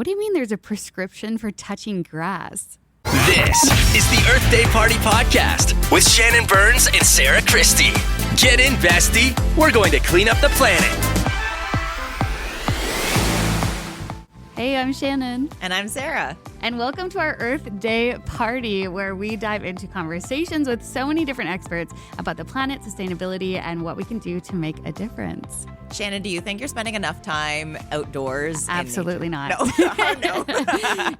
What do you mean there's a prescription for touching grass? This is the Earth Day Party Podcast with Shannon Burns and Sarah Christie. Get in, bestie. We're going to clean up the planet. Hey, I'm Shannon. And I'm Sarah. And welcome to our Earth Day Party, where we dive into conversations with so many different experts about the planet, sustainability, and what we can do to make a difference. Shannon, do you think you're spending enough time outdoors? Absolutely not. No. No.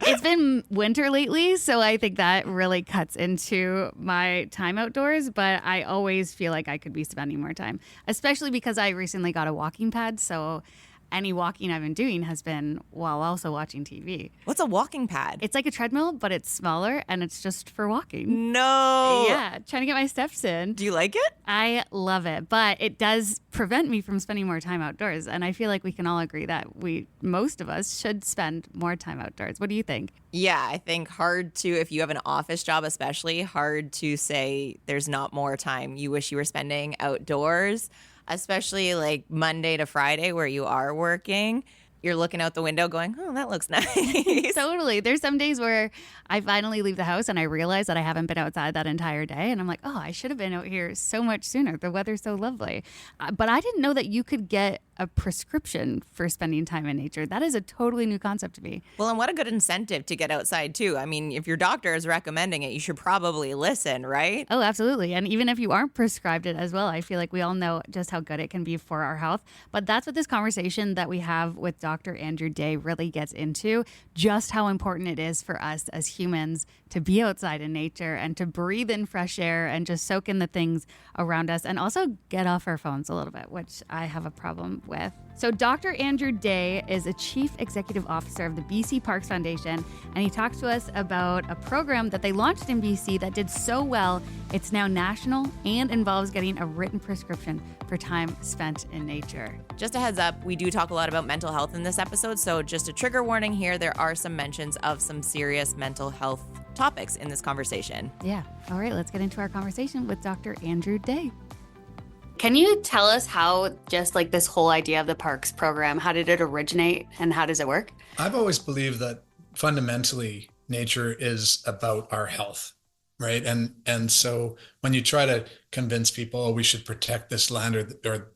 It's been winter lately, so I think that really cuts into my time outdoors, but I always feel like I could be spending more time, especially because I recently got a walking pad, so any walking I've been doing has been while also watching TV. What's a walking pad? It's like a treadmill, but it's smaller and it's just for walking. No. Yeah, trying to get my steps in. Do you like it? I love it, but it does prevent me from spending more time outdoors. And I feel like we can all agree that most of us should spend more time outdoors. What do you think? Yeah, I think hard to, if you have an office job especially, hard to say there's not more time you wish you were spending outdoors. Especially like Monday to Friday where you are working, you're looking out the window going, oh, that looks nice. Totally. There's some days where I finally leave the house and I realize that I haven't been outside that entire day. And I'm like, oh, I should have been out here so much sooner. The weather's so lovely. But I didn't know that you could get a prescription for spending time in nature. That is a totally new concept to me. Well, and what a good incentive to get outside too. I mean, if your doctor is recommending it, you should probably listen, right? Oh, absolutely. And even if you aren't prescribed it as well, I feel like we all know just how good it can be for our health. But that's what this conversation that we have with Dr. Andrew Day really gets into, just how important it is for us as humans to be outside in nature and to breathe in fresh air and just soak in the things around us and also get off our phones a little bit, which I have a problem with. So Dr. Andrew Day is a chief executive officer of the BC PaRx Foundation, and he talks to us about a program that they launched in BC that did so well. It's now national and involves getting a written prescription for time spent in nature. Just a heads up, we do talk a lot about mental health in this episode, so just a trigger warning here, there are some mentions of some serious mental health topics in this conversation. Yeah. All right, let's get into our conversation with Dr. Andrew Day. Can you tell us how just like this whole idea of the PaRx program, how did it originate and how does it work? I've always believed that fundamentally nature is about our health, right? And so when you try to convince people, oh, we should protect this land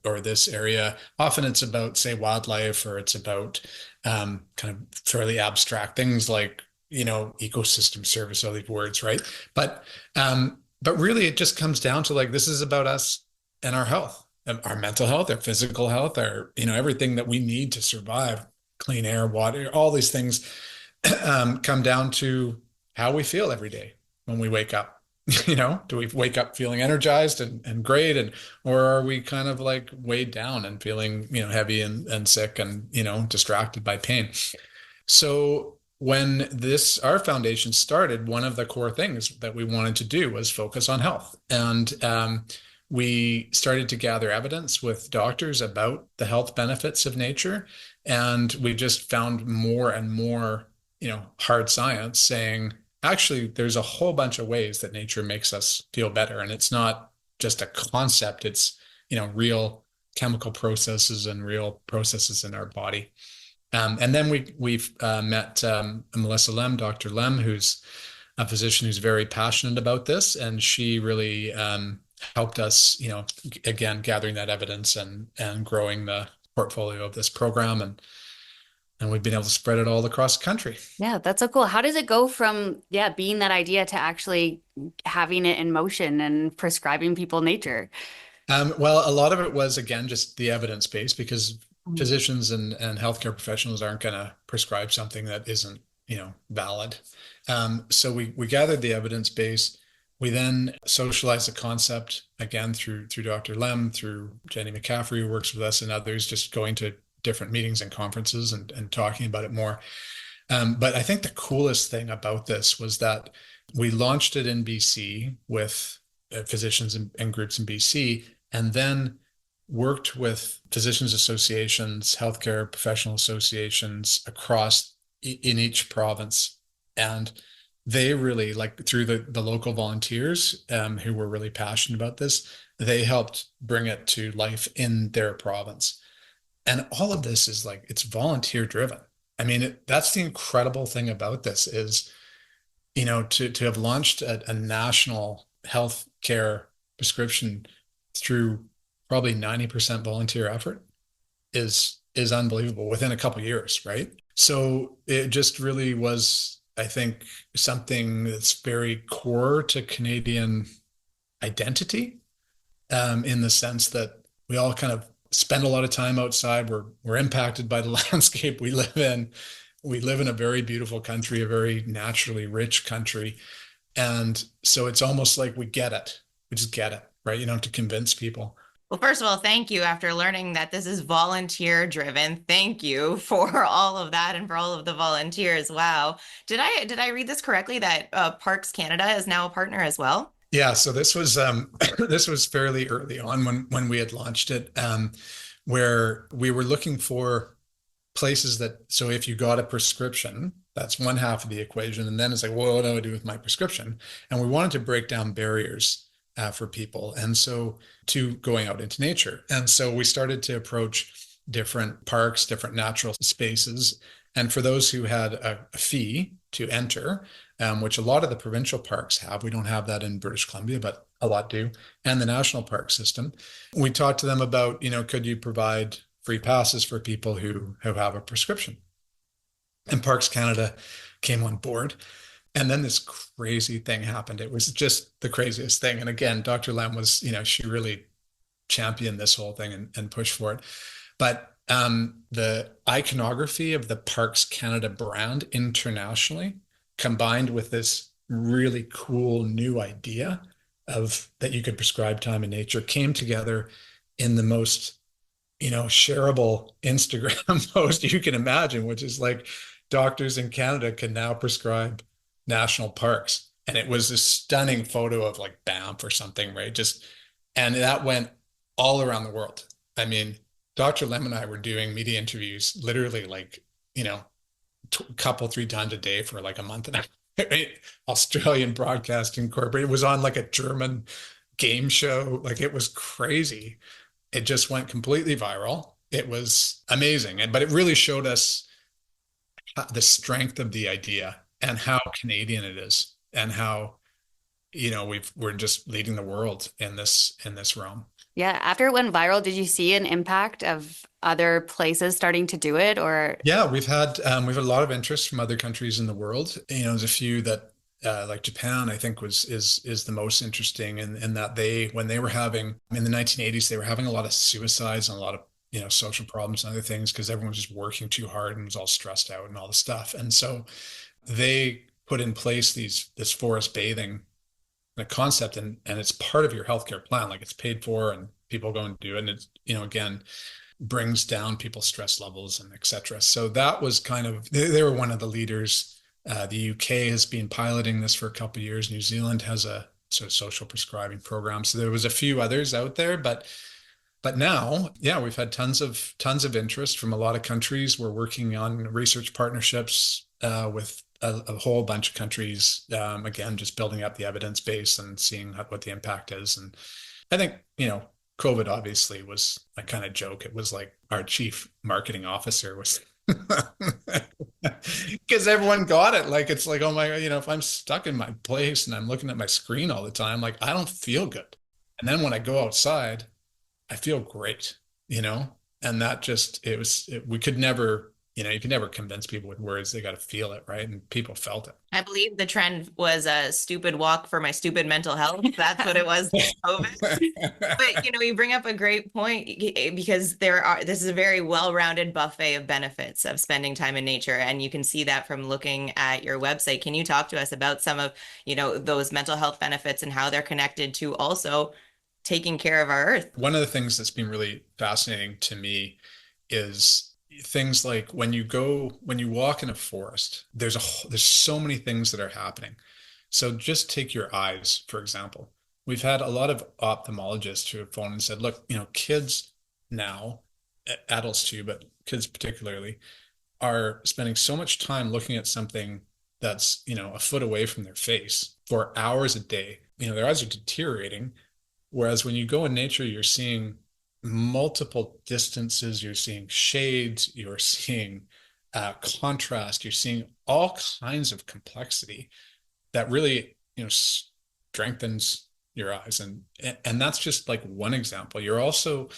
or this area, often it's about, say, wildlife, or it's about kind of fairly abstract things like, ecosystem service, all these words, right? But really it just comes down to like, this is about us and our health, our mental health, our physical health, our, everything that we need to survive, clean air, water, all these things come down to how we feel every day when we wake up. Do we wake up feeling energized and great, or are we kind of like weighed down and feeling, heavy and sick and, distracted by pain? So when our foundation started, one of the core things that we wanted to do was focus on health. And we started to gather evidence with doctors about the health benefits of nature. And we just found more and more, hard science saying, actually, there's a whole bunch of ways that nature makes us feel better. And it's not just a concept, it's, real chemical processes and real processes in our body. And then we've met Melissa Lem, Dr. Lem, who's a physician who's very passionate about this. And she really helped us, again, gathering that evidence and growing the portfolio of this program. And we've been able to spread it all across the country. Yeah, that's so cool. How does it go from, being that idea to actually having it in motion and prescribing people nature? Well, a lot of it was, again, just the evidence base, because physicians and healthcare professionals aren't going to prescribe something that isn't, valid. So we gathered the evidence base. We then socialized the concept, again, through Dr. Lem, through Jenny McCaffrey, who works with us, and others, just going to different meetings and conferences and talking about it more. But I think the coolest thing about this was that we launched it in BC with physicians and groups in BC, and then worked with physicians associations, healthcare professional associations across in each province. And they really, like through the local volunteers who were really passionate about this, they helped bring it to life in their province. And all of this is like, it's volunteer driven. I mean, that's the incredible thing about this is, to have launched a national health care prescription through probably 90% volunteer effort is unbelievable within a couple of years, right? So it just really was, I think, something that's very core to Canadian identity, in the sense that we all kind of spend a lot of time outside. We're impacted by the landscape we live in. We live in a very beautiful country, a very naturally rich country. And so it's almost like we get it. We just get it, right? You don't have to convince people. Well, first of all, thank you. After learning that this is volunteer driven, thank you for all of that and for all of the volunteers. Wow. Did I read this correctly that PaRx Canada is now a partner as well? Yeah, so this was this was fairly early on when we had launched it, where we were looking for places that, so if you got a prescription, that's one half of the equation, and then it's like, well, what do I do with my prescription? And we wanted to break down barriers for people, and so to going out into nature, and so we started to approach different parks, different natural spaces, and for those who had a fee to enter, which a lot of the provincial parks have. We don't have that in British Columbia, but a lot do. And the national park system. We talked to them about, could you provide free passes for people who have a prescription? And PaRx Canada came on board. And then this crazy thing happened. It was just the craziest thing. And again, Dr. Lem was, she really championed this whole thing and pushed for it. But the iconography of the PaRx Canada brand internationally, combined with this really cool new idea of that you could prescribe time in nature, came together in the most, shareable Instagram post you can imagine, which is like doctors in Canada can now prescribe national parks. And it was a stunning photo of like Banff or something, right? And that went all around the world. I mean, Dr. Lem and I were doing media interviews literally like, couple, 3 times a day for like a month and a half. Right? Australian Broadcasting Corporation. It was on like a German game show. Like it was crazy. It just went completely viral. It was amazing. But it really showed us the strength of the idea and how Canadian it is, and how, we're just leading the world in this realm. Yeah. After it went viral, did you see an impact of other places starting to do it, or? Yeah, we've had a lot of interest from other countries in the world. There's a few that like Japan, I think is the most interesting in that when they were having in the 1980s, they were having a lot of suicides and a lot of social problems and other things because everyone was just working too hard and was all stressed out and all the stuff. And so they put in place this forest bathing concept, and it's part of your healthcare plan. Like it's paid for and people go and do it. And it's, again, brings down people's stress levels and et cetera. So that was kind of, they were one of the leaders. The UK has been piloting this for a couple of years. New Zealand has a sort of social prescribing program. So there was a few others out there, but now, yeah, we've had tons of interest from a lot of countries. We're working on research partnerships with a whole bunch of countries. Again, just building up the evidence base and seeing what the impact is. And I think, COVID obviously was a kind of joke. It was like our chief marketing officer was because everyone got it. Like, it's like, oh my God, if I'm stuck in my place and I'm looking at my screen all the time, like I don't feel good. And then when I go outside, I feel great, and that just, we could never, you can never convince people with words. They got to feel it, right? And people felt it. I believe the trend was a stupid walk for my stupid mental health. That's what it was during COVID. But you bring up a great point because this is a very well-rounded buffet of benefits of spending time in nature, and you can see that from looking at your website. Can you talk to us about some of those mental health benefits and how they're connected to also taking care of our earth? One of the things that's been really fascinating to me is things like when you walk in a forest, there's so many things that are happening. So just take your eyes, for example. We've had a lot of ophthalmologists who have phoned and said, look, kids now, adults too, but kids particularly, are spending so much time looking at something that's, a foot away from their face for hours a day. Their eyes are deteriorating. Whereas when you go in nature, you're seeing multiple distances, you're seeing shades, you're seeing contrast. You're seeing all kinds of complexity that really, strengthens your eyes. And that's just like one example. You're also,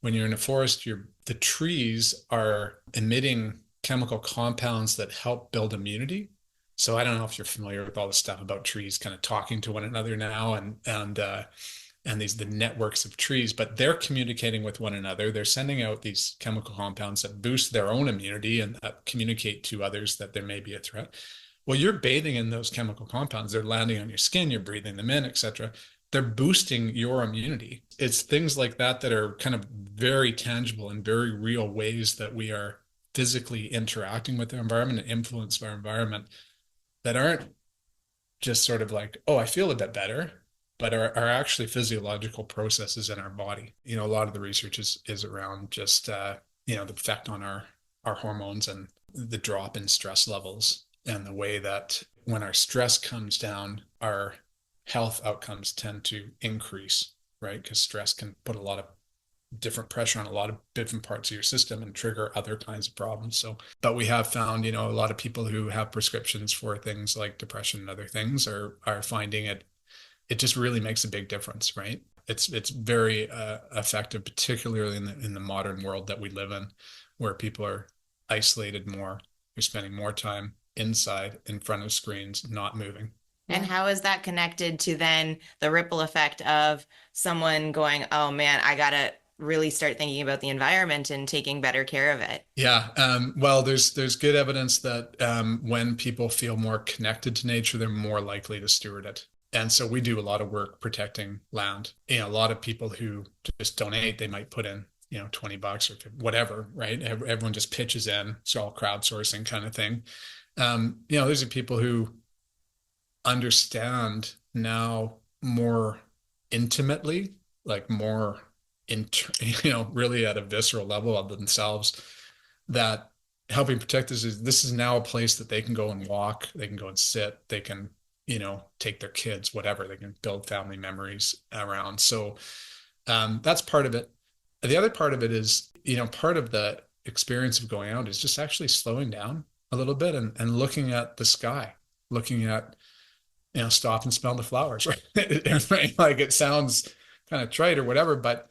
when you're in a forest, the trees are emitting chemical compounds that help build immunity. So I don't know if you're familiar with all the stuff about trees kind of talking to one another now, and the networks of trees, but they're communicating with one another. They're sending out these chemical compounds that boost their own immunity and communicate to others that there may be a threat. Well, you're bathing in those chemical compounds. They're landing on your skin, you're breathing them in, etc. They're boosting your immunity. It's things like that that are kind of very tangible and very real ways that we are physically interacting with our environment and influence our environment that aren't just sort of like, oh, I feel a bit better, but are actually physiological processes in our body. A lot of the research is around just, the effect on our hormones and the drop in stress levels, and the way that when our stress comes down, our health outcomes tend to increase, right? Because stress can put a lot of different pressure on a lot of different parts of your system and trigger other kinds of problems. So, but we have found, a lot of people who have prescriptions for things like depression and other things are finding it just really makes a big difference, right? It's very effective, particularly in the modern world that we live in, where people are isolated more. You're spending more time inside in front of screens, not moving. And how is that connected to then the ripple effect of someone going, oh man, I gotta really start thinking about the environment and taking better care of it? Yeah. Well, there's good evidence that when people feel more connected to nature, they're more likely to steward it. And so we do a lot of work protecting land. A lot of people who just donate, they might put in, $20 or whatever, right? Everyone just pitches in. It's all crowdsourcing kind of thing. These are people who understand now more intimately, like more, really at a visceral level of themselves, that helping protect this is now a place that they can go and walk, they can go and sit, they can take their kids, whatever, they can build family memories around. So that's part of it. The other part of it is, part of the experience of going out is just actually slowing down a little bit and looking at the sky, looking at, stop and smell the flowers, right? Like, it sounds kind of trite or whatever, but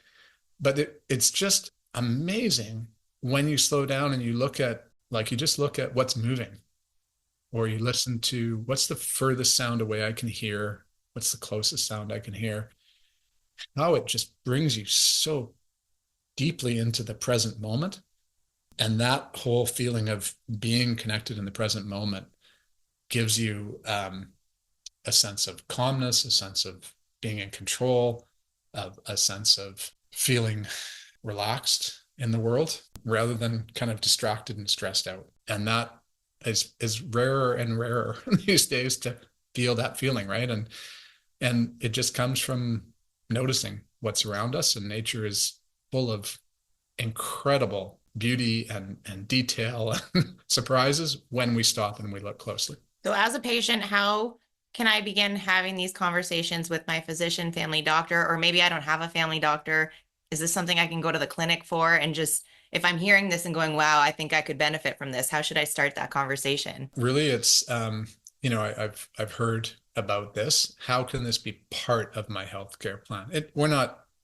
it's just amazing when you slow down and you look at, you just look at what's moving. Or you listen to, what's the furthest sound away I can hear? What's the closest sound I can hear? How it just brings you so deeply into the present moment. And that whole feeling of being connected in the present moment gives you a sense of calmness, a sense of being in control, a sense of feeling relaxed in the world rather than kind of distracted and stressed out. And that is rarer and rarer these days to feel that feeling, right? And it just comes from noticing what's around us, and nature is full of incredible beauty and detail and surprises when we stop and we look closely. So as a patient, how can I begin having these conversations with my physician, family doctor, or maybe I don't have a family doctor? Is this something I can go to the clinic for? And just, if I'm hearing this and going, wow, I think I could benefit from this, how should I start that conversation? Really, it's, I've heard about this. How can this be part of my healthcare plan?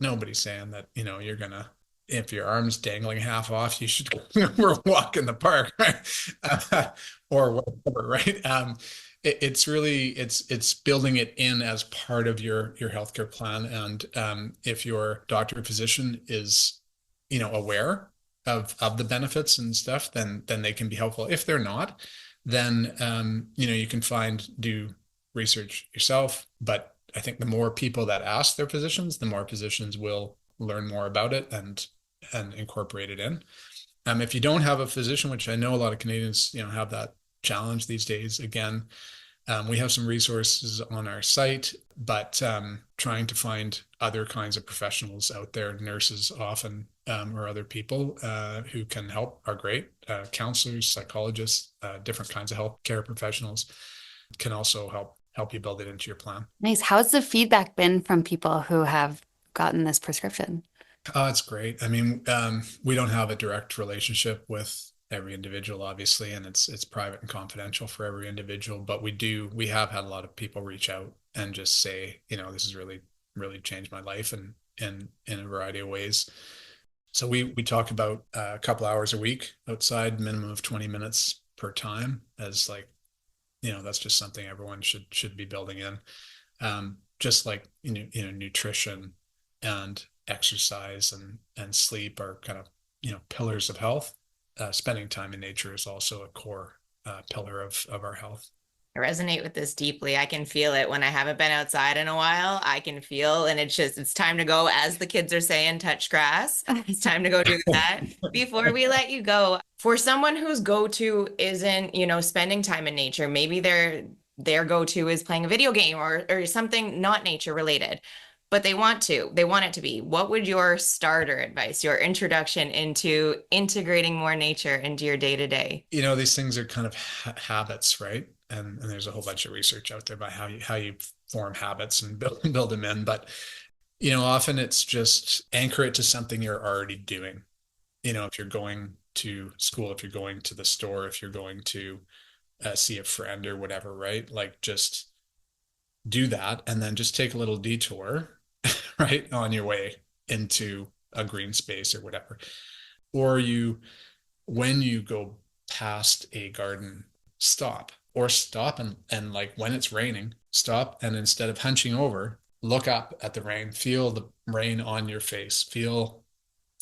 Nobody's saying that, you're going to, if your arm's dangling half off, you should go walk in the park, right? Or whatever, right? It's really, it's building it in as part of your healthcare plan. And if your doctor or physician is, aware of the benefits and stuff, then they can be helpful. If they're not, then, you can do research yourself. But I think the more people that ask their physicians, the more physicians will learn more about it and incorporate it in. If you don't have a physician, which I know a lot of Canadians, have that challenge these days, again, we have some resources on our site, but trying to find other kinds of professionals out there, nurses often, or other people who can help are great. Counselors, psychologists, different kinds of healthcare professionals can also help you build it into your plan. Nice. How's the feedback been from people who have gotten this prescription? Oh, it's great. I mean, we don't have a direct relationship with every individual, obviously, and it's private and confidential for every individual. But we have had a lot of people reach out and just say, this has really changed my life, and in a variety of ways. So we talk about a couple hours a week outside, minimum of 20 minutes per time, as like, that's just something everyone should be building in. Just like nutrition and exercise and sleep are kind of pillars of health. Spending time in nature is also a core pillar of our health. I resonate with this deeply. I can feel it when I haven't been outside in a while. I can feel, and it's time to go, as the kids are saying, touch grass. It's time to go do that. Before we let you go, for someone whose go-to isn't, spending time in nature, maybe their go-to is playing a video game or something not nature related, but they want it to be. What would your starter advice, your introduction into integrating more nature into your day-to-day? These things are kind of habits, right? And there's a whole bunch of research out there about how you form habits and build them in. But, often it's just anchor it to something you're already doing. If you're going to school, if you're going to the store, if you're going to see a friend or whatever, right? Like, just do that and then just take a little detour, right, on your way into a green space or whatever. Or when you go past a garden, stop and like when it's raining, stop, and instead of hunching over, look up at the rain, feel the rain on your face, feel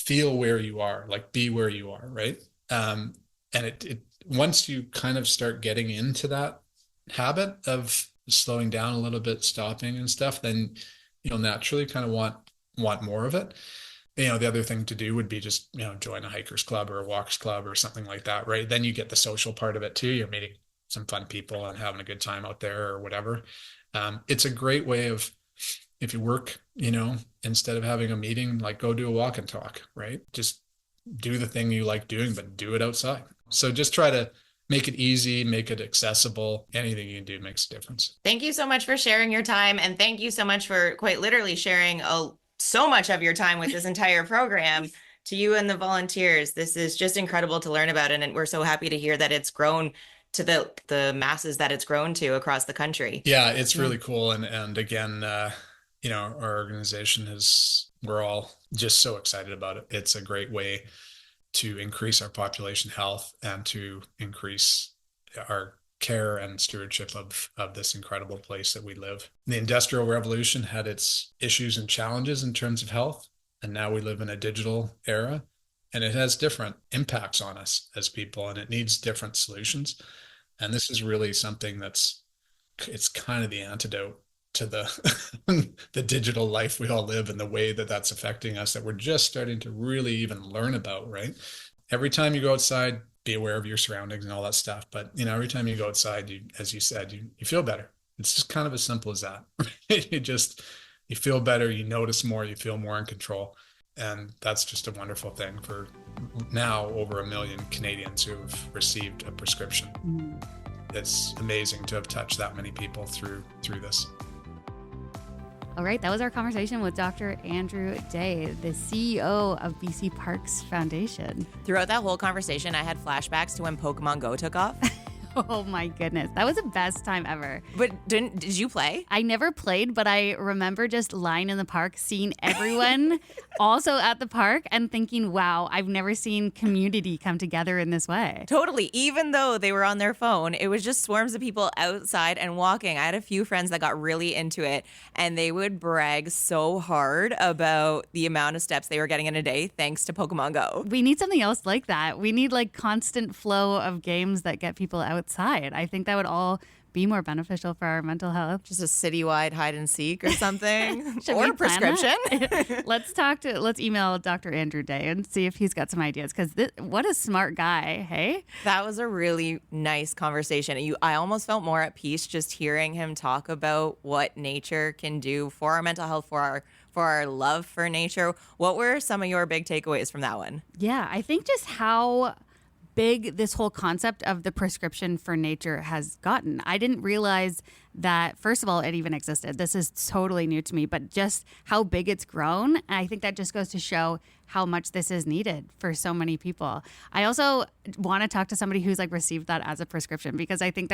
where you are, like be where you are, right? And it once you kind of start getting into that habit of slowing down a little bit, stopping and stuff, then you'll naturally kind of want more of it. The other thing to do would be just, join a hikers club or a walkers club or something like that, right? Then you get the social part of it too. You're meeting some fun people and having a good time out there or whatever. It's a great way of, if you work, instead of having a meeting, like go do a walk and talk, right? Just do the thing you like doing, but do it outside. So just try to make it easy, make it accessible. Anything you can do makes a difference. Thank you so much for sharing your time. And thank you so much for quite literally sharing so much of your time with this entire program. To you and the volunteers, this is just incredible to learn about. And we're so happy to hear that it's grown to the masses that it's grown to across the country. Yeah, it's really cool. And again, our organization we're all just so excited about it. It's a great way to increase our population health and to increase our care and stewardship of this incredible place that we live. The Industrial Revolution had its issues and challenges in terms of health, and now we live in a digital era, and it has different impacts on us as people, and it needs different solutions. And this is really something it's kind of the antidote to the the digital life we all live and the way that that's affecting us, that we're just starting to really even learn about, right? Every time you go outside, be aware of your surroundings and all that stuff. But, every time you go outside, as you said, you feel better. It's just kind of as simple as that. You feel better, you notice more, you feel more in control. And that's just a wonderful thing for now over 1 million Canadians who have received a prescription. It's amazing to have touched that many people through this. All right, that was our conversation with Dr. Andrew Day, the CEO of BC PaRx Foundation. Throughout that whole conversation, I had flashbacks to when Pokemon Go took off. Oh my goodness. That was the best time ever. But did you play? I never played, but I remember just lying in the park, seeing everyone also at the park and thinking, wow, I've never seen community come together in this way. Totally. Even though they were on their phone, it was just swarms of people outside and walking. I had a few friends that got really into it, and they would brag so hard about the amount of steps they were getting in a day thanks to Pokemon Go. We need something else like that. We need like constant flow of games that get people outside. I think that would all be more beneficial for our mental health. Just a citywide hide and seek or something. Or a prescription. Let's email Dr. Andrew Day and see if he's got some ideas, because what a smart guy, hey? That was a really nice conversation. I almost felt more at peace just hearing him talk about what nature can do for our mental health, for our love for nature. What were some of your big takeaways from that one? Yeah, I think just how big this whole concept of the prescription for nature has gotten. I didn't realize that, first of all, it even existed. This is totally new to me, but just how big it's grown. I think that just goes to show how much this is needed for so many people. I also want to talk to somebody who's like received that as a prescription, because I think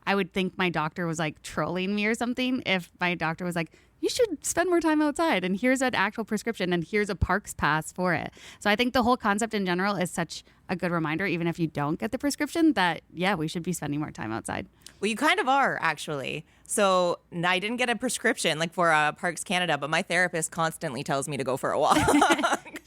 I would think my doctor was like trolling me or something if my doctor was like, you should spend more time outside and here's an actual prescription and here's a PaRx pass for it. So I think the whole concept in general is such a good reminder, even if you don't get the prescription, that yeah, we should be spending more time outside. Well, you kind of are, actually. So I didn't get a prescription like for PaRx Canada, but my therapist constantly tells me to go for a walk.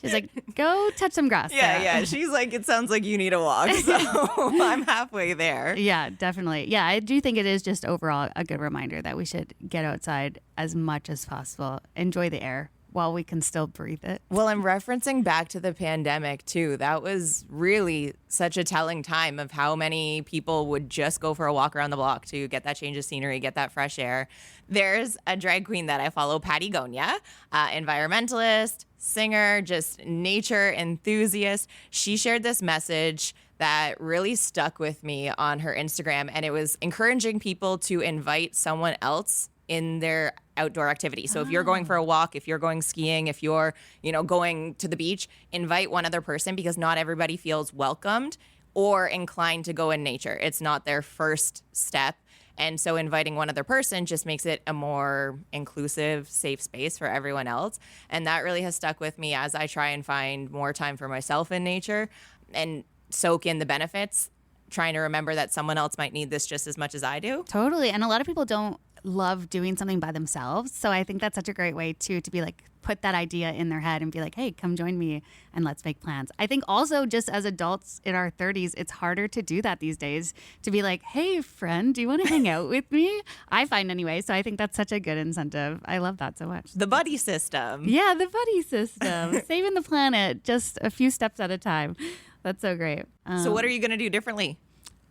She's like, go touch some grass. Yeah, Sarah. yeah. She's like, it sounds like you need a walk. So I'm halfway there. Yeah, definitely. Yeah, I do think it is just overall a good reminder that we should get outside as much as possible, enjoy the air while we can still breathe it. Well, I'm referencing back to the pandemic too. That was really such a telling time of how many people would just go for a walk around the block to get that change of scenery, get that fresh air. There's a drag queen that I follow, Patty Gonya, environmentalist, singer, just nature enthusiast. She shared this message that really stuck with me on her Instagram, and it was encouraging people to invite someone else in their outdoor activity. So if you're going for a walk, if you're going skiing, if you're, going to the beach, invite one other person, because not everybody feels welcomed or inclined to go in nature. It's not their first step. And so inviting one other person just makes it a more inclusive, safe space for everyone else. And that really has stuck with me as I try and find more time for myself in nature and soak in the benefits, trying to remember that someone else might need this just as much as I do. Totally. And a lot of people don't love doing something by themselves. So I think that's such a great way to be like, put that idea in their head and be like, hey, come join me and let's make plans. I think also just as adults in our 30s, it's harder to do that these days, to be like, hey, friend, do you want to hang out with me? I find anyway. So I think that's such a good incentive. I love that so much. The buddy system. Yeah, the buddy system. Saving the planet just a few steps at a time. That's so great. So what are you going to do differently?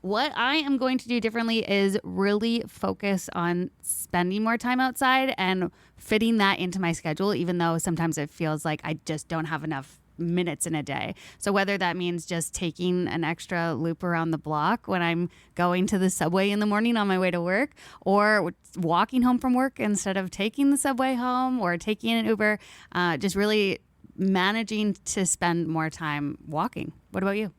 What I am going to do differently is really focus on spending more time outside and fitting that into my schedule, even though sometimes it feels like I just don't have enough minutes in a day. So whether that means just taking an extra loop around the block when I'm going to the subway in the morning on my way to work, or walking home from work instead of taking the subway home, or taking an Uber, just really managing to spend more time walking. What about you?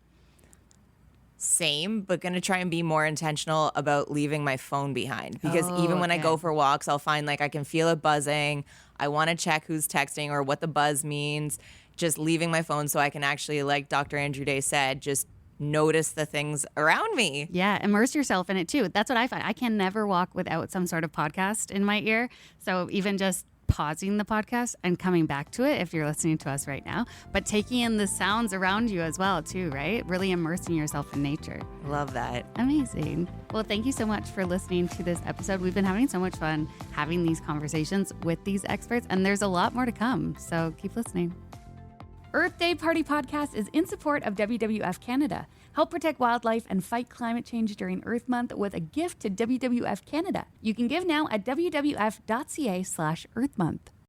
Same, but going to try and be more intentional about leaving my phone behind, because even when I go for walks, I'll find like I can feel it buzzing. I want to check who's texting or what the buzz means. Just leaving my phone so I can actually, like Dr. Andrew Day said, just notice the things around me. Yeah, immerse yourself in it too. That's what I find. I can never walk without some sort of podcast in my ear. So even just pausing the podcast and coming back to it if you're listening to us right now, but taking in the sounds around you as well too, right? Really immersing yourself in nature. Love that. Amazing. Well, thank you so much for listening to this episode. We've been having so much fun having these conversations with these experts, and there's a lot more to come, so keep listening. Earth Day Party Podcast is in support of WWF Canada. Help protect wildlife and fight climate change during Earth Month with a gift to WWF Canada. You can give now at wwf.ca/earthmonth.